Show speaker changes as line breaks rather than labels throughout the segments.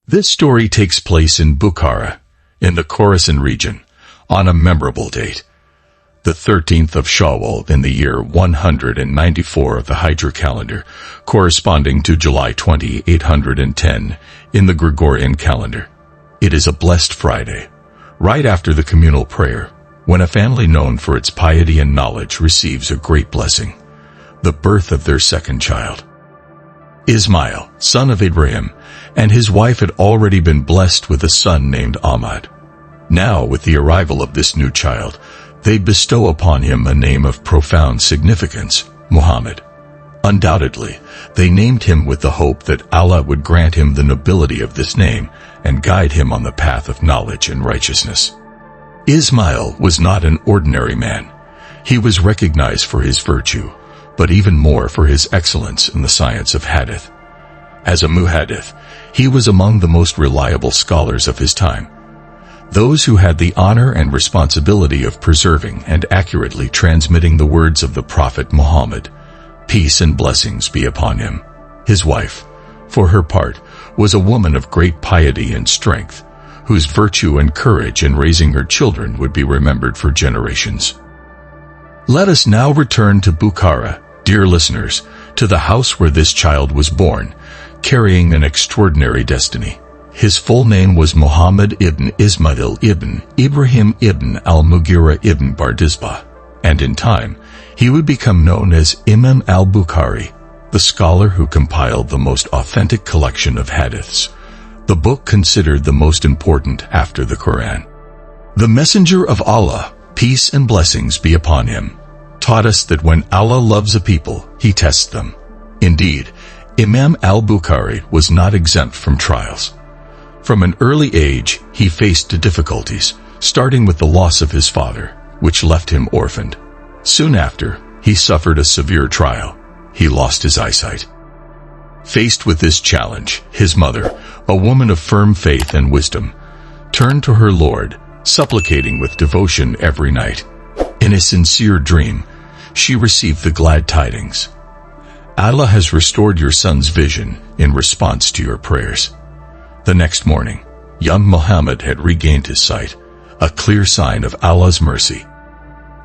This story takes place in Bukhara, in the Khorasan region, on a memorable date, the 13th of Shawwal in the year 194 of the Hijri calendar, corresponding to July 20, 810 in the Gregorian calendar. It is a blessed Friday, right after the communal prayer, when a family known for its piety and knowledge receives a great blessing, the birth of their second child. Ismail, son of Ibrahim, and his wife had already been blessed with a son named Ahmad. Now, with the arrival of this new child, they bestow upon him a name of profound significance, Muhammad. Undoubtedly, they named him with the hope that Allah would grant him the nobility of this name and guide him on the path of knowledge and righteousness. Ismail was not an ordinary man. He was recognized for his virtue, but even more for his excellence in the science of hadith. As a muhaddith, he was among the most reliable scholars of his time, those who had the honor and responsibility of preserving and accurately transmitting the words of the Prophet Muhammad, peace and blessings be upon him. His wife, for her part, was a woman of great piety and strength, whose virtue and courage in raising her children would be remembered for generations. Let us now return to Bukhara, dear listeners, to the house where this child was born, carrying an extraordinary destiny. His full name was Muhammad ibn Ismail ibn Ibrahim ibn al-Mughira ibn Bardizbah, and in time, he would become known as Imam Al-Bukhari, the scholar who compiled the most authentic collection of hadiths, the book considered the most important after the Qur'an. The Messenger of Allah, peace and blessings be upon him, taught us that when Allah loves a people, He tests them. Indeed, Imam Al-Bukhari was not exempt from trials. From an early age, he faced difficulties, starting with the loss of his father, which left him orphaned. Soon after, he suffered a severe trial. He lost his eyesight. Faced with this challenge, his mother, a woman of firm faith and wisdom, turned to her Lord, supplicating with devotion every night. In a sincere dream, she received the glad tidings: Allah has restored your son's vision in response to your prayers. The next morning, young Muhammad had regained his sight, a clear sign of Allah's mercy.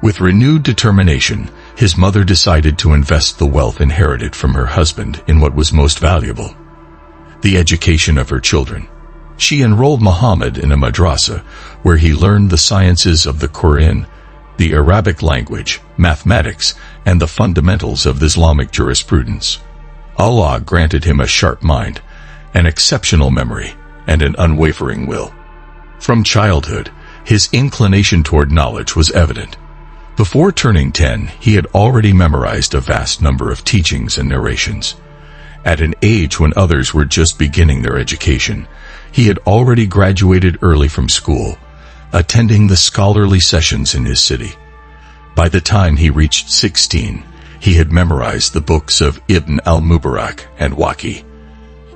With renewed determination, his mother decided to invest the wealth inherited from her husband in what was most valuable: the education of her children. She enrolled Muhammad in a madrasa, where he learned the sciences of the Qur'an, the Arabic language, mathematics, and the fundamentals of Islamic jurisprudence. Allah granted him a sharp mind, an exceptional memory, and an unwavering will. From childhood, his inclination toward knowledge was evident. Before turning 10, he had already memorized a vast number of teachings and narrations. At an age when others were just beginning their education, he had already graduated early from school, attending the scholarly sessions in his city. By the time he reached 16, he had memorized the books of Ibn al-Mubarak and Waqi,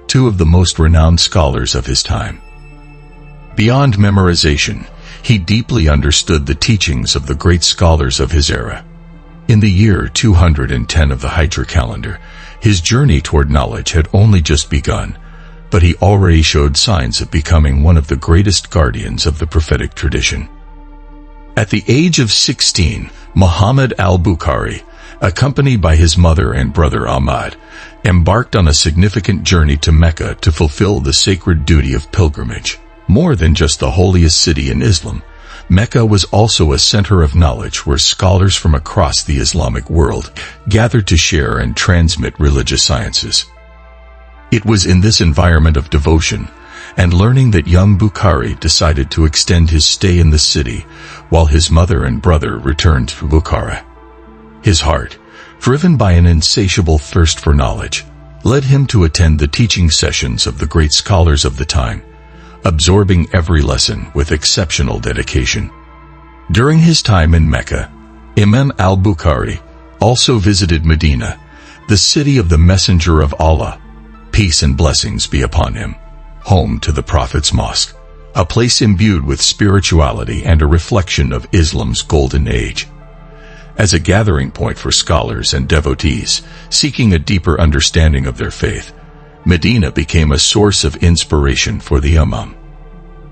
two of the most renowned scholars of his time. Beyond memorization, he deeply understood the teachings of the great scholars of his era. In the year 210 of the Hijri calendar, his journey toward knowledge had only just begun, but he already showed signs of becoming one of the greatest guardians of the prophetic tradition. At the age of 16, Muhammad al-Bukhari, accompanied by his mother and brother Ahmad, embarked on a significant journey to Mecca to fulfill the sacred duty of pilgrimage. More than just the holiest city in Islam, Mecca was also a center of knowledge where scholars from across the Islamic world gathered to share and transmit religious sciences. It was in this environment of devotion and learning that young Bukhari decided to extend his stay in the city while his mother and brother returned to Bukhara. His heart, driven by an insatiable thirst for knowledge, led him to attend the teaching sessions of the great scholars of the time, absorbing every lesson with exceptional dedication. During his time in Mecca, Imam al-Bukhari also visited Medina, the city of the Messenger of Allah, peace and blessings be upon him, home to the Prophet's mosque, a place imbued with spirituality and a reflection of Islam's golden age. As a gathering point for scholars and devotees seeking a deeper understanding of their faith, Medina became a source of inspiration for the Imam.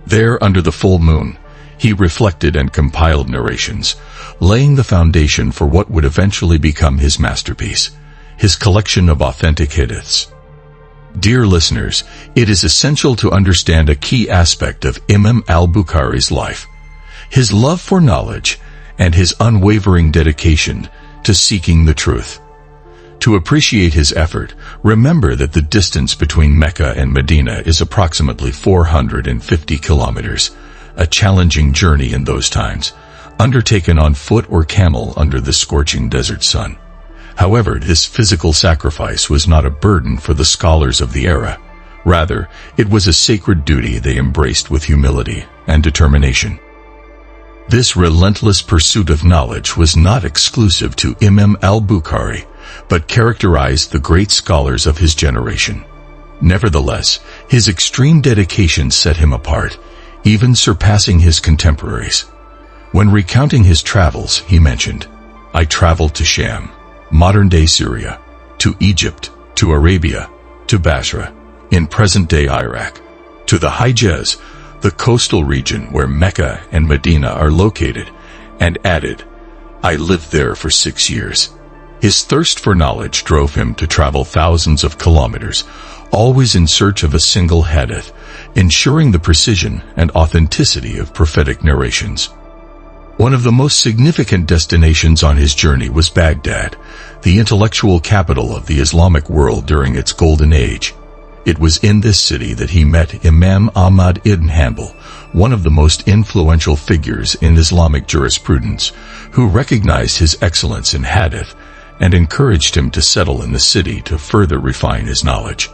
There, under the full moon, he reflected and compiled narrations, laying the foundation for what would eventually become his masterpiece, his collection of authentic hadiths. Dear listeners, it is essential to understand a key aspect of Imam Al-Bukhari's life: his love for knowledge and his unwavering dedication to seeking the truth. To appreciate his effort, remember that the distance between Mecca and Medina is approximately 450 kilometers, a challenging journey in those times, undertaken on foot or camel under the scorching desert sun. However, this physical sacrifice was not a burden for the scholars of the era. Rather, it was a sacred duty they embraced with humility and determination. This relentless pursuit of knowledge was not exclusive to Imam Al-Bukhari, but characterized the great scholars of his generation. Nevertheless, his extreme dedication set him apart, even surpassing his contemporaries. When recounting his travels, he mentioned, "I traveled to Sham, modern-day Syria, to Egypt, to Arabia, to Basra, in present-day Iraq, to the Hijaz, the coastal region where Mecca and Medina are located," and added, "I lived there for 6 years." His thirst for knowledge drove him to travel thousands of kilometers, always in search of a single hadith, ensuring the precision and authenticity of prophetic narrations. One of the most significant destinations on his journey was Baghdad, the intellectual capital of the Islamic world during its golden age. It was in this city that he met Imam Ahmad ibn Hanbal, one of the most influential figures in Islamic jurisprudence, who recognized his excellence in hadith and encouraged him to settle in the city to further refine his knowledge.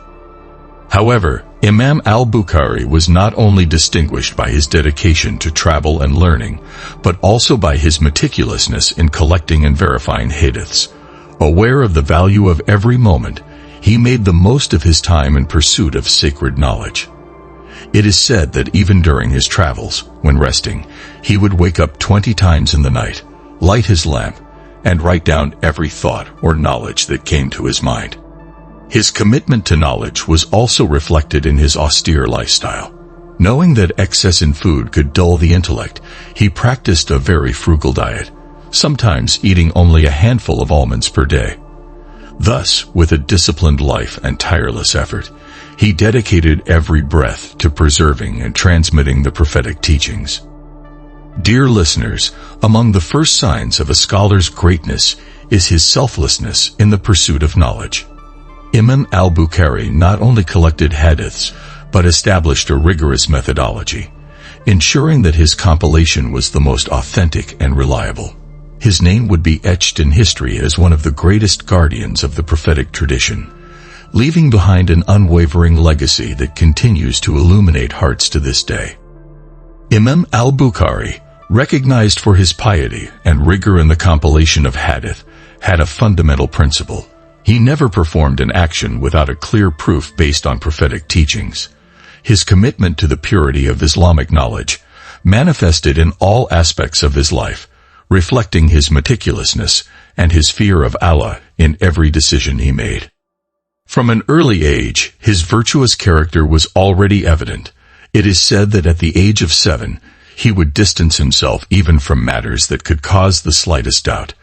However, Imam Al-Bukhari was not only distinguished by his dedication to travel and learning, but also by his meticulousness in collecting and verifying hadiths. Aware of the value of every moment, he made the most of his time in pursuit of sacred knowledge. It is said that even during his travels, when resting, he would wake up 20 times in the night, light his lamp, and write down every thought or knowledge that came to his mind. His commitment to knowledge was also reflected in his austere lifestyle. Knowing that excess in food could dull the intellect, he practiced a very frugal diet, sometimes eating only a handful of almonds per day. Thus, with a disciplined life and tireless effort, he dedicated every breath to preserving and transmitting the prophetic teachings. Dear listeners, among the first signs of a scholar's greatness is his selflessness in the pursuit of knowledge. Imam Al-Bukhari not only collected hadiths, but established a rigorous methodology, ensuring that his compilation was the most authentic and reliable. His name would be etched in history as one of the greatest guardians of the prophetic tradition, leaving behind an unwavering legacy that continues to illuminate hearts to this day. Imam Al-Bukhari, recognized for his piety and rigor in the compilation of hadith, had a fundamental principle. He never performed an action without a clear proof based on prophetic teachings. His commitment to the purity of Islamic knowledge manifested in all aspects of his life, reflecting his meticulousness and his fear of Allah in every decision he made. From an early age, his virtuous character was already evident. It is said that at the age of 7, he would distance himself even from matters that could cause the slightest doubt,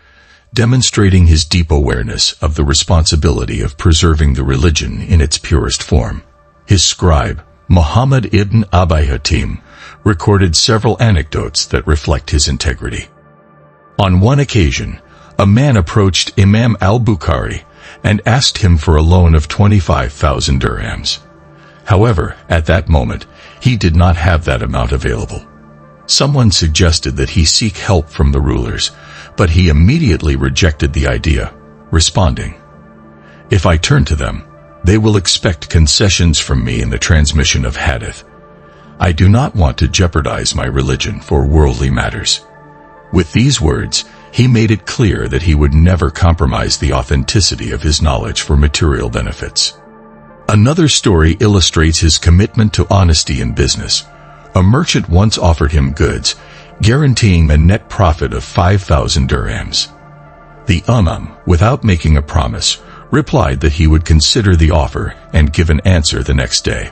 demonstrating his deep awareness of the responsibility of preserving the religion in its purest form. His scribe, Muhammad ibn Abi Hatim, recorded several anecdotes that reflect his integrity. On one occasion, a man approached Imam Al-Bukhari and asked him for a loan of 25,000 dirhams. However, at that moment, he did not have that amount available. Someone suggested that he seek help from the rulers, but he immediately rejected the idea, responding, "If I turn to them, they will expect concessions from me in the transmission of hadith. I do not want to jeopardize my religion for worldly matters." With these words, he made it clear that he would never compromise the authenticity of his knowledge for material benefits. Another story illustrates his commitment to honesty in business. A merchant once offered him goods, guaranteeing a net profit of 5,000 dirhams. The Imam, without making a promise, replied that he would consider the offer and give an answer the next day.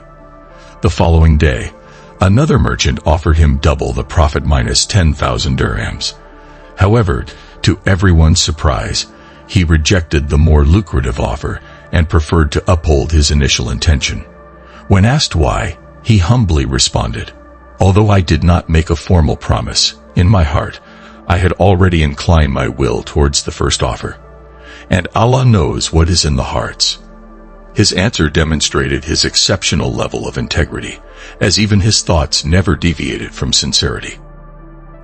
The following day, another merchant offered him double the profit minus 10,000 dirhams. However, to everyone's surprise, he rejected the more lucrative offer and preferred to uphold his initial intention. When asked why, he humbly responded, "Although I did not make a formal promise, in my heart, I had already inclined my will towards the first offer. And Allah knows what is in the hearts." His answer demonstrated his exceptional level of integrity, as even his thoughts never deviated from sincerity.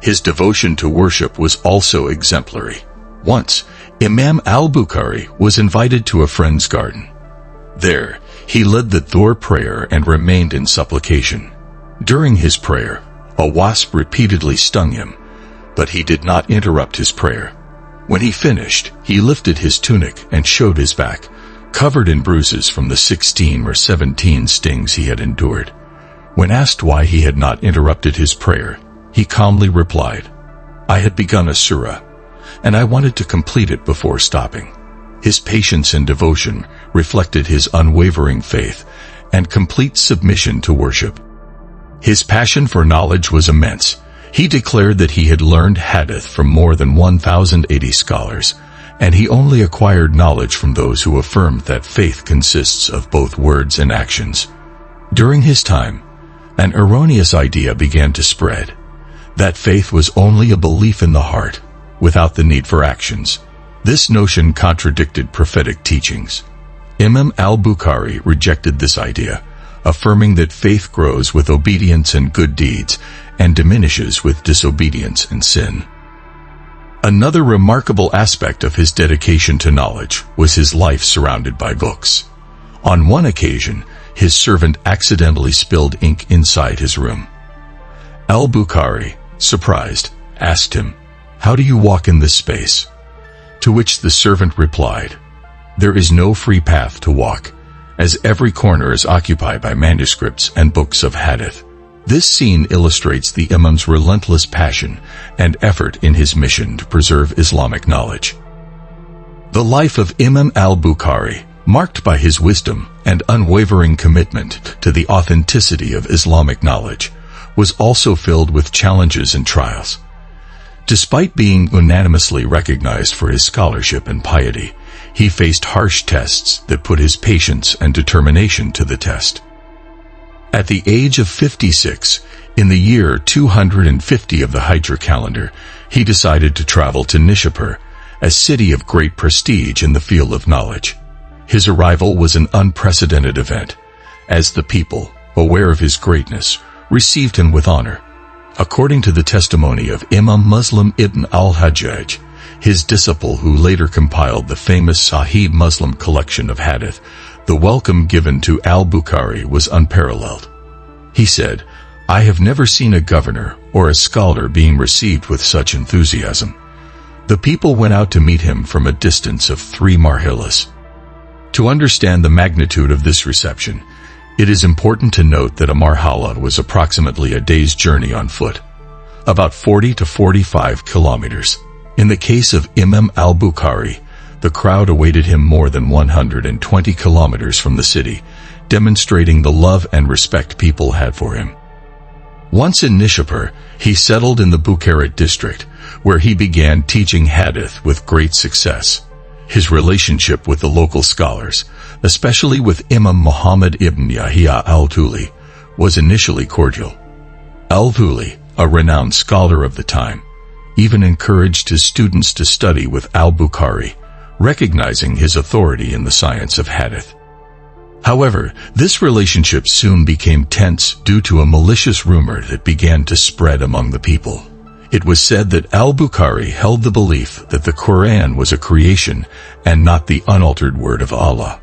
His devotion to worship was also exemplary. Once, Imam Al-Bukhari was invited to a friend's garden. There, he led the Dhuhr prayer and remained in supplication. During his prayer, a wasp repeatedly stung him, but he did not interrupt his prayer. When he finished, he lifted his tunic and showed his back, covered in bruises from the 16 or 17 stings he had endured. When asked why he had not interrupted his prayer, he calmly replied, "I had begun a surah, and I wanted to complete it before stopping." His patience and devotion reflected his unwavering faith and complete submission to worship. His passion for knowledge was immense. He declared that he had learned hadith from more than 1,080 scholars, and he only acquired knowledge from those who affirmed that faith consists of both words and actions. During his time, an erroneous idea began to spread, that faith was only a belief in the heart, without the need for actions. This notion contradicted prophetic teachings. Imam Al-Bukhari rejected this idea, affirming that faith grows with obedience and good deeds, and diminishes with disobedience and sin. Another remarkable aspect of his dedication to knowledge was his life surrounded by books. On one occasion, his servant accidentally spilled ink inside his room. Al-Bukhari, surprised, asked him, "How do you walk in this space?" To which the servant replied, "There is no free path to walk, as every corner is occupied by manuscripts and books of hadith." This scene illustrates the Imam's relentless passion and effort in his mission to preserve Islamic knowledge. The life of Imam al-Bukhari, marked by his wisdom and unwavering commitment to the authenticity of Islamic knowledge, was also filled with challenges and trials. Despite being unanimously recognized for his scholarship and piety, he faced harsh tests that put his patience and determination to the test. At the age of 56, in the year 250 of the Hijri calendar, he decided to travel to Nishapur, a city of great prestige in the field of knowledge. His arrival was an unprecedented event, as the people, aware of his greatness, received him with honor. According to the testimony of Imam Muslim ibn al-Hajjaj, his disciple who later compiled the famous Sahih Muslim collection of hadith, the welcome given to al-Bukhari was unparalleled. He said, "I have never seen a governor or a scholar being received with such enthusiasm." The people went out to meet him from a distance of 3 marhilas. To understand the magnitude of this reception, it is important to note that a marhala was approximately a day's journey on foot, about 40 to 45 kilometers. In the case of Imam al-Bukhari, the crowd awaited him more than 120 kilometers from the city, demonstrating the love and respect people had for him. Once in Nishapur, he settled in the Bukhara district, where he began teaching hadith with great success. His relationship with the local scholars, especially with Imam Muhammad ibn Yahya al-Thuli, was initially cordial. Al-Thuli, a renowned scholar of the time, even encouraged his students to study with al-Bukhari, recognizing his authority in the science of hadith. However, this relationship soon became tense due to a malicious rumor that began to spread among the people. It was said that al-Bukhari held the belief that the Qur'an was a creation and not the unaltered word of Allah.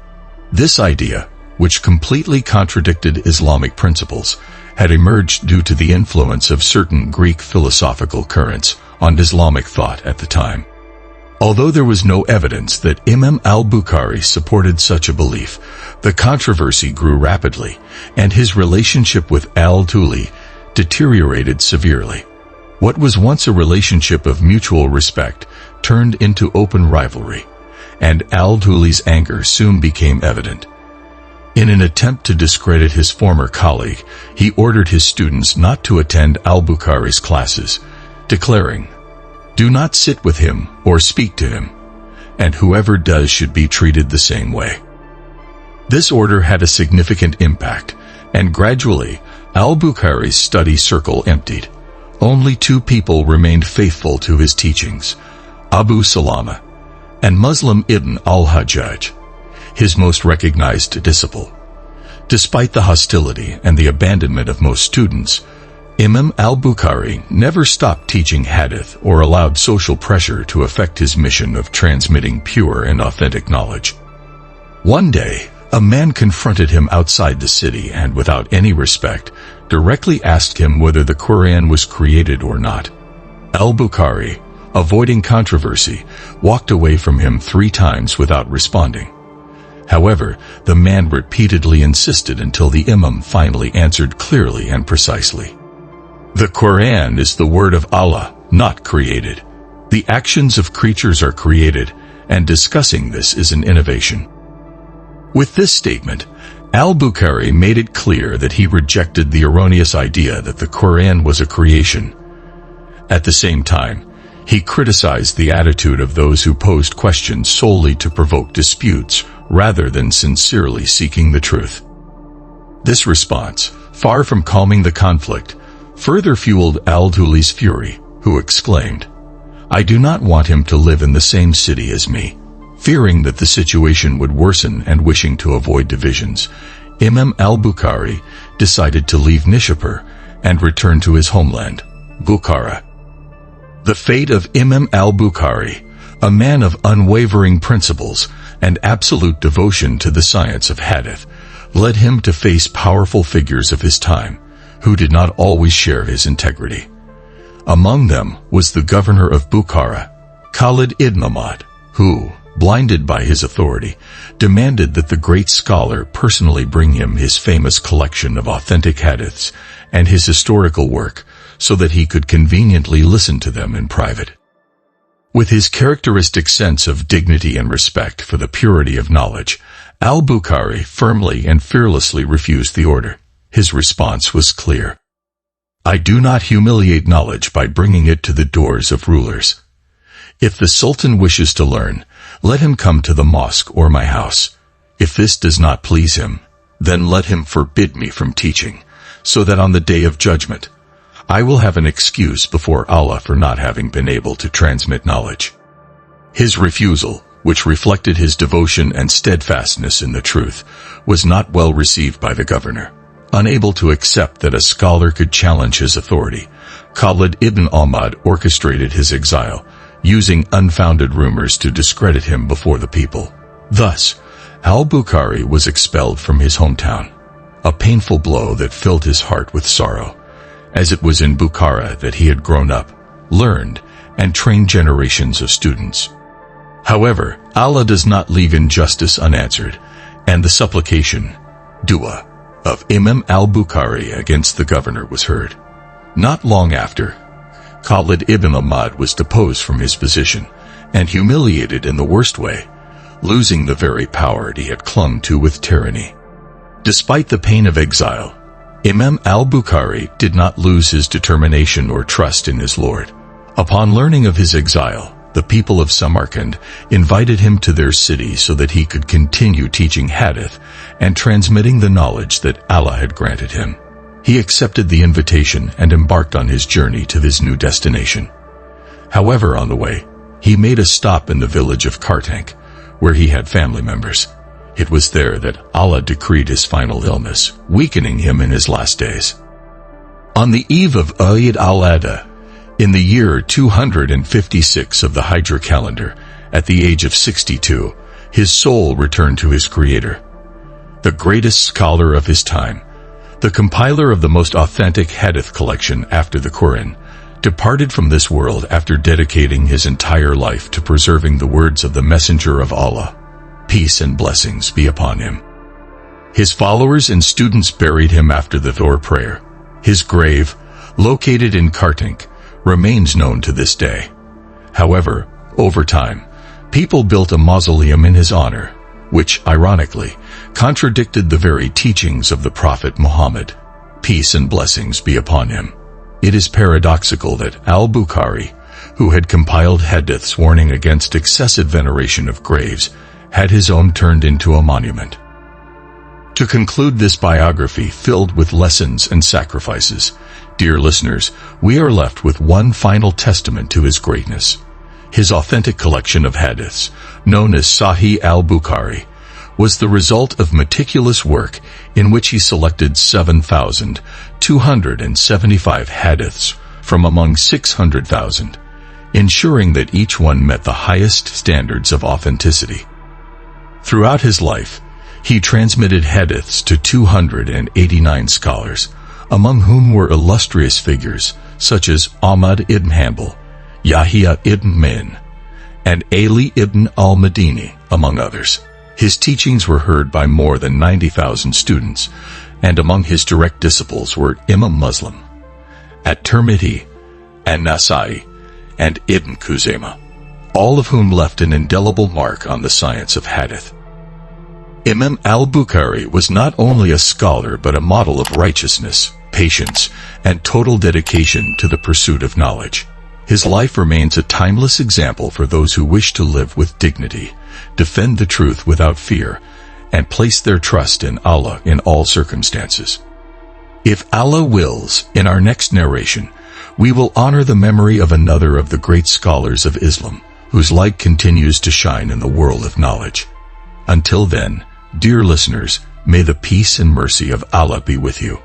This idea, which completely contradicted Islamic principles, had emerged due to the influence of certain Greek philosophical currents on Islamic thought at the time. Although there was no evidence that Imam al-Bukhari supported such a belief, the controversy grew rapidly, and his relationship with al-Thuli deteriorated severely. What was once a relationship of mutual respect turned into open rivalry, and Al-Dhuli's anger soon became evident. In an attempt to discredit his former colleague, he ordered his students not to attend Al-Bukhari's classes, declaring, "Do not sit with him or speak to him, and whoever does should be treated the same way." This order had a significant impact, and gradually, Al-Bukhari's study circle emptied. Only 2 people remained faithful to his teachings, Abu Salama and Muslim Ibn al-Hajjaj, his most recognized disciple. Despite the hostility and the abandonment of most students, Imam al-Bukhari never stopped teaching hadith or allowed social pressure to affect his mission of transmitting pure and authentic knowledge. One day, a man confronted him outside the city and, without any respect, directly asked him whether the Qur'an was created or not. Al-Bukhari, avoiding controversy, walked away from him 3 times without responding. However, the man repeatedly insisted until the Imam finally answered clearly and precisely. "The Qur'an is the word of Allah, not created. The actions of creatures are created, and discussing this is an innovation." With this statement, Al-Bukhari made it clear that he rejected the erroneous idea that the Qur'an was a creation. At the same time, he criticized the attitude of those who posed questions solely to provoke disputes rather than sincerely seeking the truth. This response, far from calming the conflict, further fueled Al-Dhuli's fury, who exclaimed, "I do not want him to live in the same city as me." Fearing that the situation would worsen and wishing to avoid divisions, Imam al-Bukhari decided to leave Nishapur and return to his homeland, Bukhara. The fate of Imam al-Bukhari, a man of unwavering principles and absolute devotion to the science of hadith, led him to face powerful figures of his time, who did not always share his integrity. Among them was the governor of Bukhara, Khalid ibn Ahmad, who, blinded by his authority, demanded that the great scholar personally bring him his famous collection of authentic hadiths and his historical work so that he could conveniently listen to them in private. With his characteristic sense of dignity and respect for the purity of knowledge, Al-Bukhari firmly and fearlessly refused the order. His response was clear. "I do not humiliate knowledge by bringing it to the doors of rulers. If the Sultan wishes to learn, let him come to the mosque or my house. If this does not please him, then let him forbid me from teaching, so that on the day of judgment, I will have an excuse before Allah for not having been able to transmit knowledge." His refusal, which reflected his devotion and steadfastness in the truth, was not well received by the governor. Unable to accept that a scholar could challenge his authority, Khalid ibn Ahmad orchestrated his exile, using unfounded rumors to discredit him before the people. Thus, Al-Bukhari was expelled from his hometown, a painful blow that filled his heart with sorrow, as it was in Bukhara that he had grown up, learned, and trained generations of students. However, Allah does not leave injustice unanswered, and the supplication, dua, of Imam al-Bukhari against the governor was heard. Not long after, Khalid ibn Ahmad was deposed from his position and humiliated in the worst way, losing the very power he had clung to with tyranny. Despite the pain of exile, Imam al-Bukhari did not lose his determination or trust in his Lord. Upon learning of his exile, the people of Samarkand invited him to their city so that he could continue teaching hadith and transmitting the knowledge that Allah had granted him. He accepted the invitation and embarked on his journey to his new destination. However, on the way, he made a stop in the village of Kartank, where he had family members. It was there that Allah decreed his final illness, weakening him in his last days. On the eve of Eid al-Adha, in the year 256 of the Hijri calendar, at the age of 62, his soul returned to his Creator. The greatest scholar of his time, the compiler of the most authentic hadith collection after the Qur'an, departed from this world after dedicating his entire life to preserving the words of the Messenger of Allah. Peace and blessings be upon him. His followers and students buried him after the Dhuhr prayer. His grave, located in Kartank, remains known to this day. However, over time, People built a mausoleum in his honor, which, ironically, contradicted the very teachings of the Prophet Muhammad, peace and blessings be upon him. It is paradoxical that Al-Bukhari, who had compiled hadiths warning against excessive veneration of graves, had his own turned into a monument. To conclude this biography filled with lessons and sacrifices, dear listeners, we are left with one final testament to his greatness. His authentic collection of hadiths, known as Sahih al-Bukhari, was the result of meticulous work in which he selected 7,275 hadiths from among 600,000, ensuring that each one met the highest standards of authenticity. Throughout his life, he transmitted hadiths to 289 scholars, among whom were illustrious figures such as Ahmad ibn Hanbal, Yahya ibn Ma'in, and Ali ibn al-Madini, among others. His teachings were heard by more than 90,000 students, and among his direct disciples were Imam Muslim, At-Tirmidhi, An-Nasa'i, and Ibn Khuzaymah, all of whom left an indelible mark on the science of hadith. Imam Al-Bukhari was not only a scholar but a model of righteousness, patience, and total dedication to the pursuit of knowledge. His life remains a timeless example for those who wish to live with dignity, defend the truth without fear, and place their trust in Allah in all circumstances. If Allah wills, in our next narration, we will honor the memory of another of the great scholars of Islam, whose light continues to shine in the world of knowledge. Until then, dear listeners, may the peace and mercy of Allah be with you.